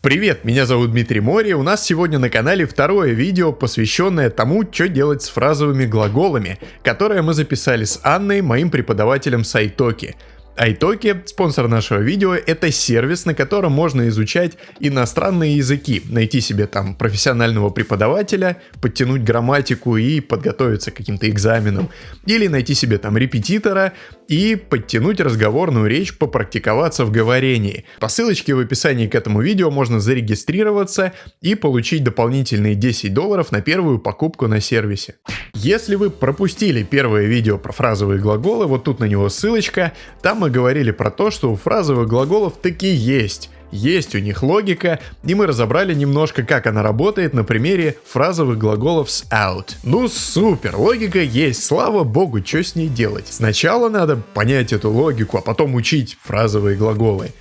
Привет, меня зовут Дмитрий Мори, у нас сегодня на канале второе видео, посвященное тому, что делать с фразовыми глаголами, которое мы записали с Анной, моим преподавателем с Italki. Italki, спонсор нашего видео, это сервис, на котором можно изучать иностранные языки, найти себе там профессионального преподавателя, подтянуть грамматику и подготовиться к каким-то экзаменам, или найти себе там репетитора и подтянуть разговорную речь, попрактиковаться в говорении. По ссылочке в описании к этому видео можно зарегистрироваться и получить дополнительные $10 на первую покупку на сервисе. Если вы пропустили первое видео про фразовые глаголы, вот тут на него ссылочка, там мы говорили про то, что у фразовых глаголов таки есть у них логика, и мы разобрали немножко, как она работает на примере фразовых глаголов с out. Ну супер, логика есть, слава богу, что с ней делать? Сначала надо понять эту логику, а потом учить фразовые глаголы.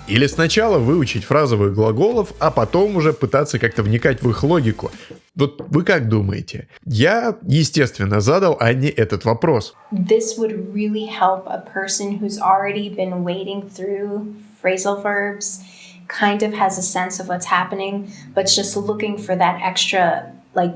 Или сначала выучить фразовых глаголов, а потом уже пытаться как-то вникать в их логику. Вот вы как думаете? Я, естественно, задал Анне этот вопрос. This would really help a person who's already been wading through phrasal verbs, kind of has a sense of what's happening, but's just looking for that extra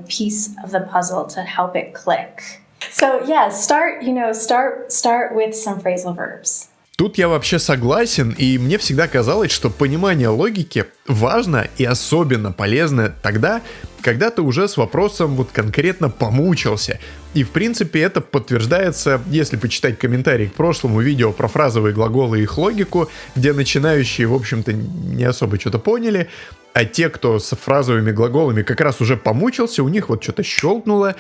piece of the puzzle to help it click. So yeah, start with some phrasal verbs. Тут я вообще согласен, и мне всегда казалось, что понимание логики важно и особенно полезно тогда, когда ты уже с вопросом вот конкретно помучился. И в принципе это подтверждается, если почитать комментарии к прошлому видео про фразовые глаголы и их логику, где начинающие, в общем-то, не особо что-то поняли, а те, кто с фразовыми глаголами как раз уже помучился, у них вот что-то щелкнуло,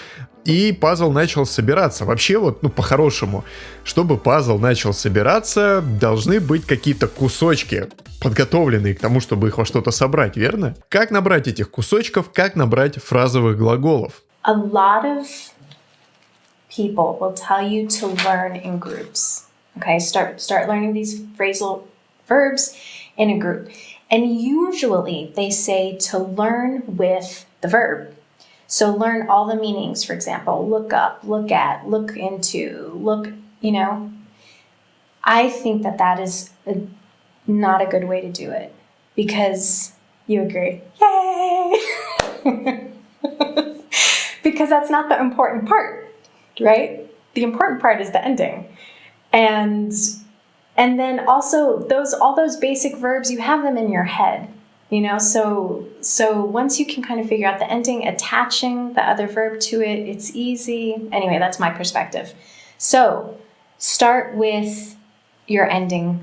и пазл начал собираться. Вообще вот, по-хорошему, чтобы пазл начал собираться, должны быть какие-то кусочки, подготовленные к тому, чтобы их во что-то собрать, верно? Как набрать этих кусочков, как набрать фразовых глаголов? A lot of people will tell you to learn in groups. Okay, start learning these phrasal verbs in a group. And usually they say to learn with the verb. So learn all the meanings, for example, look up, look at, look into, look, I think that is not a good way to do it because you agree. Yay! Because that's not the important part, right? The important part is the ending. And then also all those basic verbs, you have them in your head, so once you can kind of figure out the ending, attaching the other verb to it, it's easy. Anyway, that's my perspective. So start with your endings,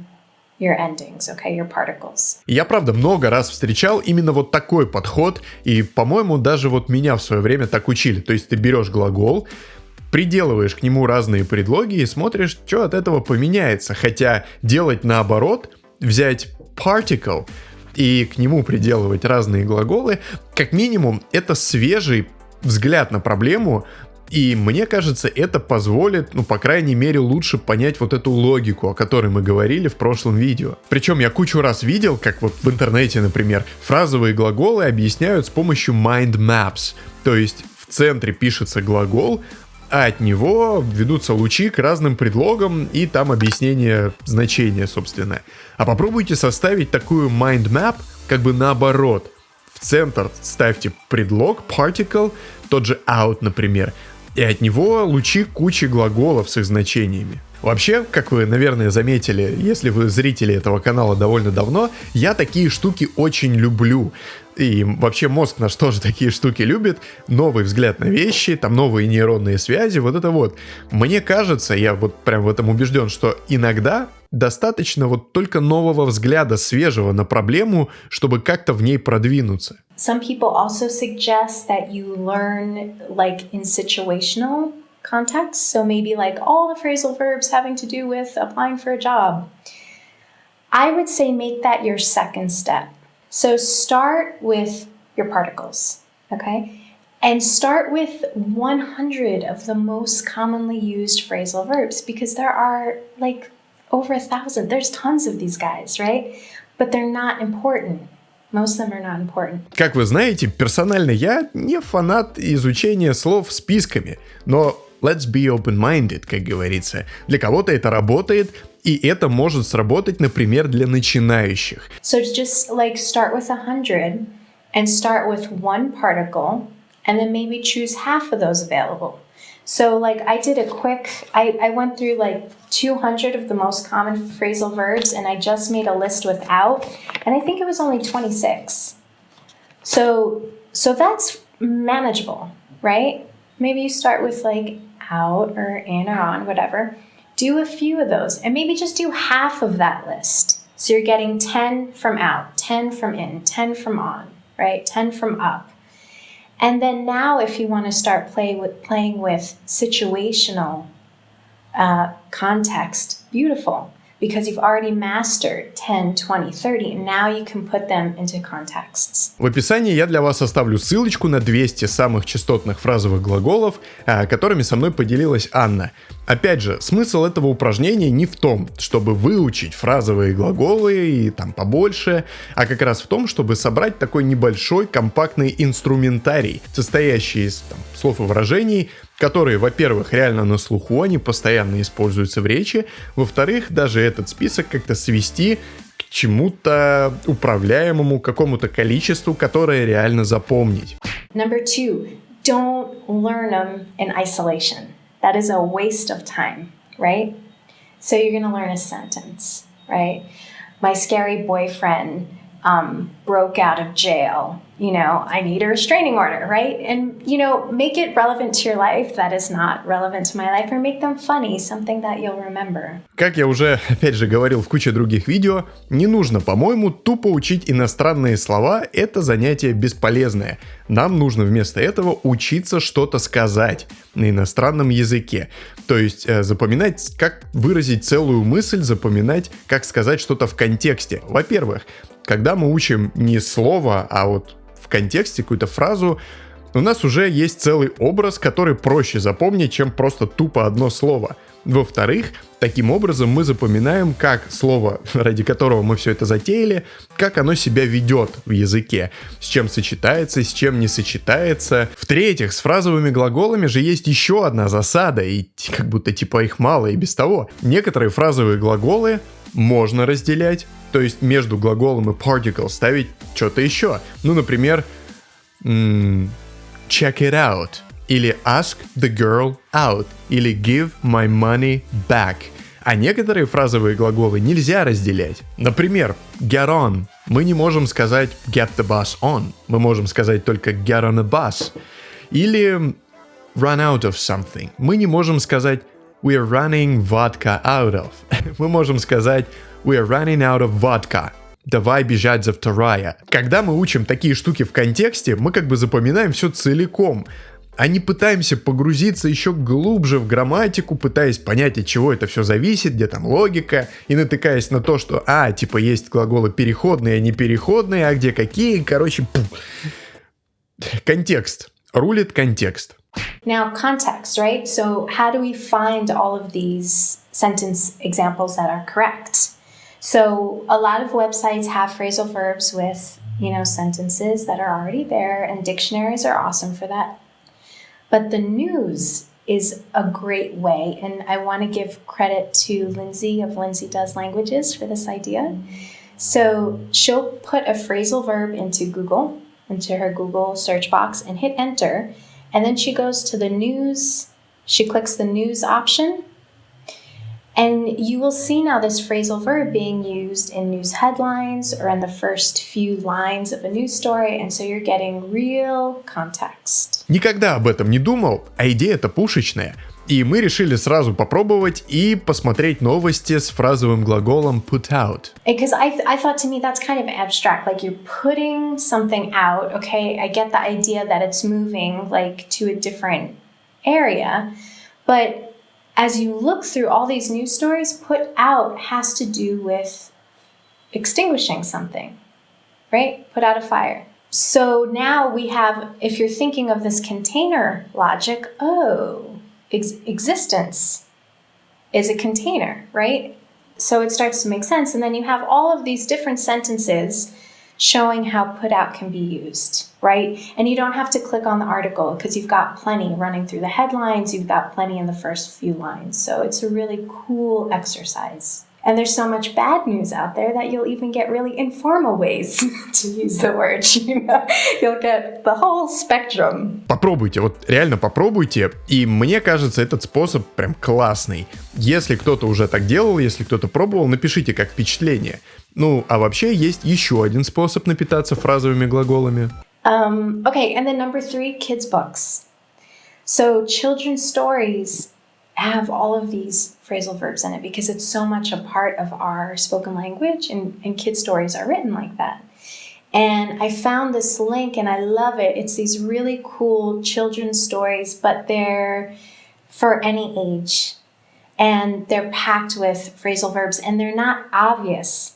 okay, your particles. Я, правда, много раз встречал именно вот такой подход, и, по-моему, даже вот меня в свое время так учили. То есть ты берешь глагол, приделываешь к нему разные предлоги и смотришь, что от этого поменяется. Хотя делать наоборот, взять particle и к нему приделывать разные глаголы, как минимум, это свежий взгляд на проблему, и мне кажется, это позволит, по крайней мере, лучше понять вот эту логику, о которой мы говорили в прошлом видео. Причем я кучу раз видел, как вот в интернете, например, фразовые глаголы объясняют с помощью mind maps, то есть в центре пишется глагол, а от него ведутся лучи к разным предлогам и там объяснение значения, собственно. А попробуйте составить такую mind map как бы наоборот. В центр ставьте предлог, particle, тот же out, например, и от него лучи кучи глаголов с их значениями. Вообще, как вы, наверное, заметили, если вы зрители этого канала довольно давно, я такие штуки очень люблю. И вообще мозг наш тоже такие штуки любит. Новый взгляд на вещи, там новые нейронные связи, вот это вот. Мне кажется, я вот прям в этом убежден, что иногда достаточно вот только нового взгляда, свежего на проблему, чтобы как-то в ней продвинуться. Some people also suggest that you learn in situational context. So maybe all the phrasal verbs having to do with applying for a job. I would say make that your second step. So start with your particles, okay? And start with 100 of the most commonly used phrasal verbs because there are over 1,000. There's tons of these guys, right? But they're not important. Most of them are not important. Как вы знаете, персонально я не фанат изучения слов списками, но let's be open-minded, как говорится. Для кого-то это работает, И это может сработать, например, для начинающих. So just like start with 100 and start with one particle and then maybe choose half of those available. So like I did a quick, I went through like 200 of the most common phrasal verbs and I just made a list without, and I think it was only 26. So that's manageable, right? Maybe you start with like out or in or on, whatever. Do a few of those and maybe just do half of that list. So you're getting 10 from out, 10 from in, 10 from on, right? 10 from up. And then now if you want to start playing with situational context, beautiful. Because you've already mastered 10, 20, 30, and now you can put them into contexts. В описании я для вас оставлю ссылочку на 200 самых частотных фразовых глаголов, которыми со мной поделилась Анна. Опять же, смысл этого упражнения не в том, чтобы выучить фразовые глаголы и там побольше, а как раз в том, чтобы собрать такой небольшой компактный инструментарий, состоящий из слов и выражений, которые, во-первых, реально на слуху, они постоянно используются в речи, во-вторых, даже этот список как-то свести к чему-то управляемому, какому-то количеству, которое реально запомнить. Number 2, don't learn them in isolation. That is a waste of time, right? So you're going to learn a sentence, right? My scary boyfriend broke out of jail. You know, I need a restraining order, right? And, you know, make it relevant to your life that is not relevant to my life, or make them funny, something that you'll remember. Как я уже, опять же, говорил в куче других видео, не нужно, по-моему, тупо учить иностранные слова, это занятие бесполезное. Нам нужно вместо этого учиться что-то сказать на иностранном языке. То есть запоминать, как выразить целую мысль, запоминать, как сказать что-то в контексте. Во-первых, когда мы учим не слово, а вот в контексте какую-то фразу, у нас уже есть целый образ, который проще запомнить, чем просто тупо одно слово. Во-вторых, таким образом мы запоминаем, как слово, ради которого мы все это затеяли, как оно себя ведет в языке, с чем сочетается, с чем не сочетается. В-третьих, с фразовыми глаголами же есть еще одна засада, и как будто типа их мало и без того. Некоторые фразовые глаголы можно разделять, то есть между глаголом и particle ставить что-то еще. Ну, например, check it out, или ask the girl out, или give my money back. А некоторые фразовые глаголы нельзя разделять. Например, get on. Мы не можем сказать get the bus on. Мы можем сказать только get on a bus. Или run out of something. Мы не можем сказать we're running vodka out of. Мы можем сказать we're running out of vodka. Давай бежать за вторая. Когда мы учим такие штуки в контексте, мы как бы запоминаем все целиком, а не пытаемся погрузиться еще глубже в грамматику, пытаясь понять, от чего это все зависит, где там логика, и натыкаясь на то, что, типа есть глаголы переходные, а не переходные, а где какие, короче, контекст. Рулит контекст. Now, context, right? So how do we find all of these sentence examples that are correct? So a lot of websites have phrasal verbs with, sentences that are already there, and dictionaries are awesome for that. But the news is a great way, and I want to give credit to Lindsay of Lindsay Does Languages for this idea. So she'll put a phrasal verb into Google, into her Google search box, and hit enter, and then she goes to the news, she clicks the news option, and you will see now this phrasal verb being used in news headlines or in the first few lines of a news story, and so you're getting real context. Никогда об этом не думал, а идея-то пушечная. И мы решили сразу попробовать и посмотреть новости с фразовым глаголом put out. Because I thought to me that's kind of abstract, like you're putting something out, okay, I get the idea that it's moving like to a different area, but as you look through all these news stories, put out has to do with extinguishing something, right? Put out a fire. So now we have, if you're thinking of this container logic, existence is a container, right? So it starts to make sense. And then you have all of these different sentences showing how put out can be used, right? And you don't have to click on the article because you've got plenty running through the headlines, you've got plenty in the first few lines. So it's a really cool exercise. And there's so much bad news out there that you'll even get really informal ways to use the word, you know? You'll get the whole spectrum. Попробуйте, вот реально попробуйте, и мне кажется, этот способ прям классный. Если кто-то уже так делал, если кто-то пробовал, напишите как впечатление. Ну, а вообще есть еще один способ напитаться фразовыми глаголами. Okay, and then number 3, kids' books. So children's stories have all of these phrasal verbs in it because it's so much a part of our spoken language, and kids' stories are written like that. And I found this link and I love it. It's these really cool children's stories, but they're for any age. And they're packed with phrasal verbs and they're not obvious,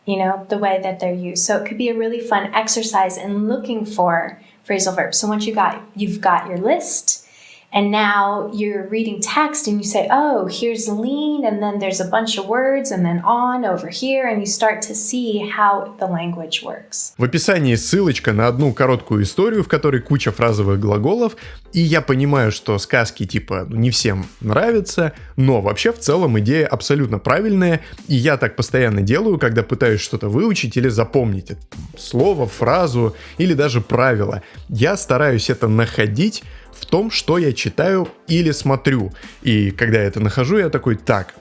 you know, the way that they're used. So it could be a really fun exercise in looking for phrasal verbs. So once you've got your list, and now you're reading text and you say, oh, here's lean, and then there's a bunch of words, and then on over here, and you start to see how the language works. В описании ссылочка на одну короткую историю, в которой куча фразовых глаголов, и я понимаю, что сказки типа не всем нравятся, но вообще в целом идея абсолютно правильная, и я так постоянно делаю, когда пытаюсь что-то выучить или запомнить слово, фразу или даже правило. Я стараюсь это находить в том, что я читаю или смотрю. И когда я это нахожу, я такой, так,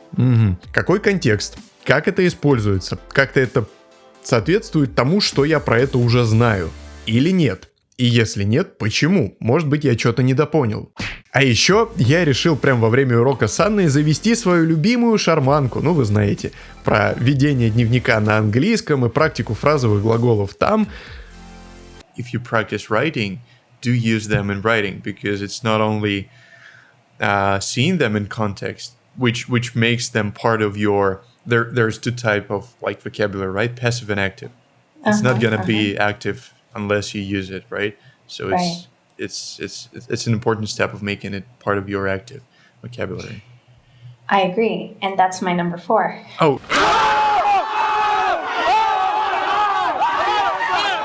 какой контекст, как это используется, как-то это соответствует тому, что я про это уже знаю, или нет. И если нет, почему? Может быть, я что-то недопонял. А еще я решил прямо во время урока с Анной завести свою любимую шарманку, ну вы знаете, про ведение дневника на английском и практику фразовых глаголов там. If you practice writing, do use them in writing, because it's not only seeing them in context, which makes them part of your. There's two type of like vocabulary, right? Passive and active. It's not gonna be active unless you use it, right? So it's an important step of making it part of your active vocabulary. I agree, and that's my number 4. Oh.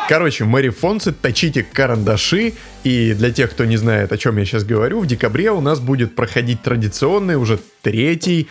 Короче, Мэри Фонсет, точите карандаши, и для тех, кто не знает, о чем я сейчас говорю, в декабре у нас будет проходить традиционный, уже 3-й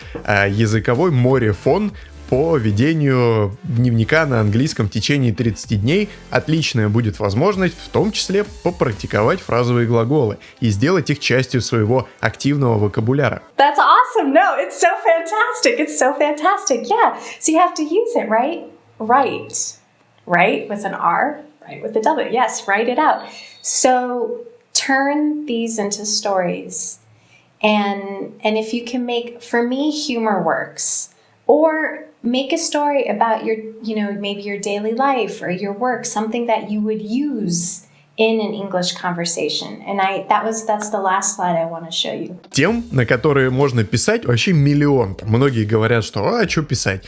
языковой морефон по ведению дневника на английском в течение 30 дней. Отличная будет возможность в том числе попрактиковать фразовые глаголы и сделать их частью своего активного вокабуляра. That's awesome! No, it's so fantastic! It's so fantastic! Yeah, so you have to use it, right? Right with an R. Right with the W. Yes, write it out. So turn these into stories. And if you can make, for me, humor works. Or make a story about your, you know, maybe your daily life or your work, something that you would use in an English conversation. And that's the last slide I want to show you. Тем, на которые можно писать, вообще миллион. Многие говорят, что что писать?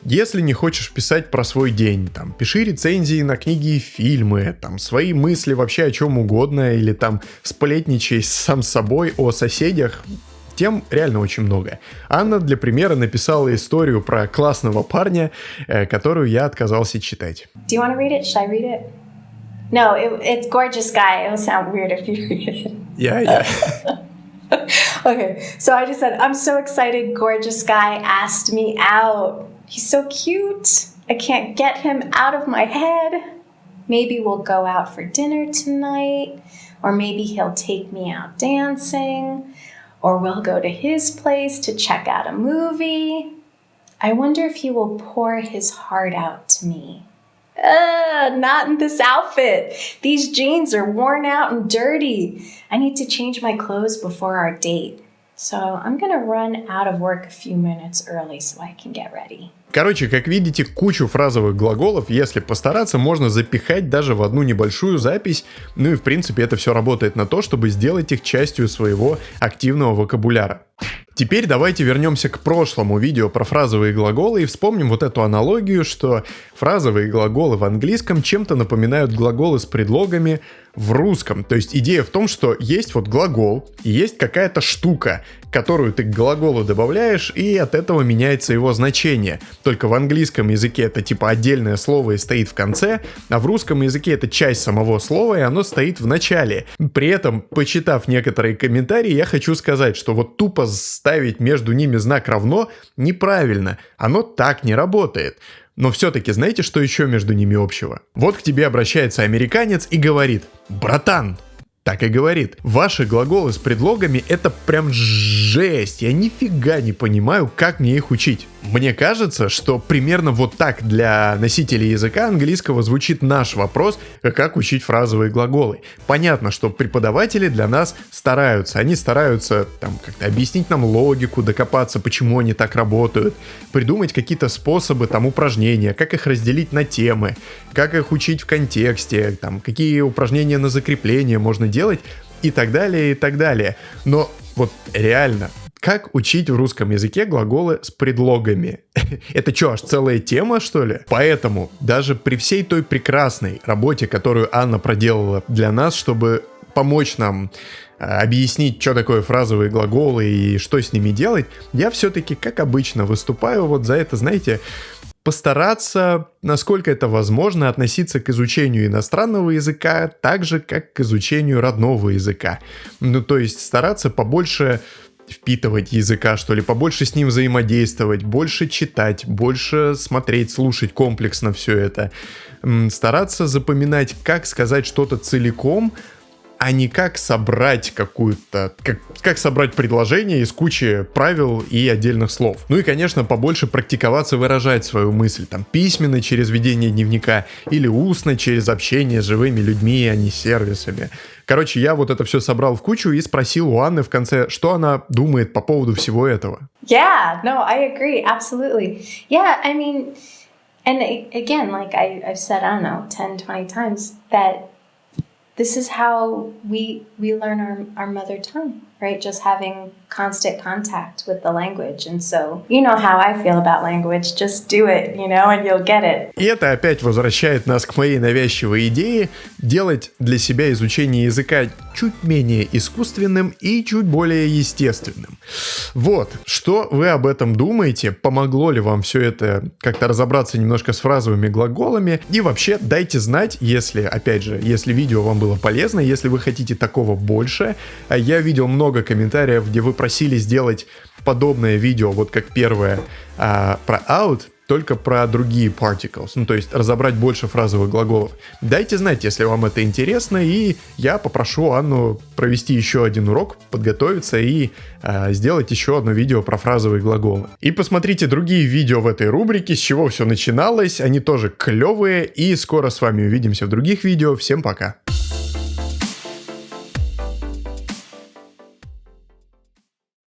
Если не хочешь писать про свой день, там, пиши рецензии на книги и фильмы, там, свои мысли вообще о чем угодно, или там сплетничай сам с собой о соседях, тем реально очень много. Анна для примера написала историю про классного парня, которую я отказался читать. Do you want to read it? Should I read it? No, it's gorgeous guy. It will sound weird if you read it. Yeah. Okay, so I just said, I'm so excited, gorgeous guy asked me out. He's so cute. I can't get him out of my head. Maybe we'll go out for dinner tonight. Or maybe he'll take me out dancing. Or we'll go to his place to check out a movie. I wonder if he will pour his heart out to me. Not in this outfit. These jeans are worn out and dirty. I need to change my clothes before our date. So I'm gonna run out of work a few minutes early so I can get ready. Короче, как видите, кучу фразовых глаголов, если постараться, можно запихать даже в одну небольшую запись. Ну и в принципе это все работает на то, чтобы сделать их частью своего активного вокабуляра. Теперь давайте вернемся к прошлому видео про фразовые глаголы и вспомним вот эту аналогию, что фразовые глаголы в английском чем-то напоминают глаголы с предлогами в русском. То есть идея в том, что есть вот глагол и есть какая-то штука, которую ты к глаголу добавляешь, и от этого меняется его значение. Только в английском языке это типа отдельное слово и стоит в конце, а в русском языке это часть самого слова, и оно стоит в начале. При этом, почитав некоторые комментарии, я хочу сказать, что вот тупо ставить между ними знак равно неправильно. Оно так не работает. Но все-таки знаете, что еще между ними общего? Вот к тебе обращается американец и говорит: «Братан!» Так и говорит. Ваши глаголы с предлогами — это прям жесть. Я нифига не понимаю, как мне их учить. Мне кажется, что примерно вот так для носителей языка английского звучит наш вопрос, как учить фразовые глаголы. Понятно, что преподаватели для нас стараются. Они стараются там как-то объяснить нам логику, докопаться, почему они так работают, придумать какие-то способы, там, упражнения, как их разделить на темы, как их учить в контексте, там, какие упражнения на закрепление можно делать и так далее, и так далее. Но вот реально, как учить в русском языке глаголы с предлогами? Это что, аж целая тема, что ли? Поэтому даже при всей той прекрасной работе, которую Анна проделала для нас, чтобы помочь нам объяснить, что такое фразовые глаголы и что с ними делать, я все-таки, как обычно, выступаю вот за это, знаете, постараться, насколько это возможно, относиться к изучению иностранного языка так же, как к изучению родного языка. Ну, то есть стараться побольше впитывать языка, что ли, побольше с ним взаимодействовать, больше читать, больше смотреть, слушать комплексно все это. Стараться запоминать, как сказать что-то целиком, а не как собрать какую-то... Как собрать предложение из кучи правил и отдельных слов. Ну и, конечно, побольше практиковаться выражать свою мысль. Там письменно через ведение дневника или устно через общение с живыми людьми, а не сервисами. Короче, я вот это все собрал в кучу и спросил у Анны в конце, что она думает по поводу всего этого. Yeah, no, I agree. Absolutely. Yeah, I mean, and again, like I've said, I don't know, 10, 20 times, that this is how we learn our mother tongue, right? Just having constant contact with the language. And so, you know how I feel about language. Just do it, and you'll get it. И это опять возвращает нас к моей навязчивой идее делать для себя изучение языка чуть менее искусственным и чуть более естественным. Вот, что вы об этом думаете? Помогло ли вам все это как-то разобраться немножко с фразовыми глаголами? И вообще дайте знать, если, опять же, если видео вам было полезно, если вы хотите такого больше. Я видел много комментариев, где вы просили сделать подобное видео, вот как первое про out, только про другие particles, ну то есть разобрать больше фразовых глаголов. Дайте знать, если вам это интересно, и я попрошу Анну провести еще один урок, подготовиться и сделать еще одно видео про фразовые глаголы. И посмотрите другие видео в этой рубрике, с чего все начиналось, они тоже клевые, и скоро с вами увидимся в других видео. Всем пока!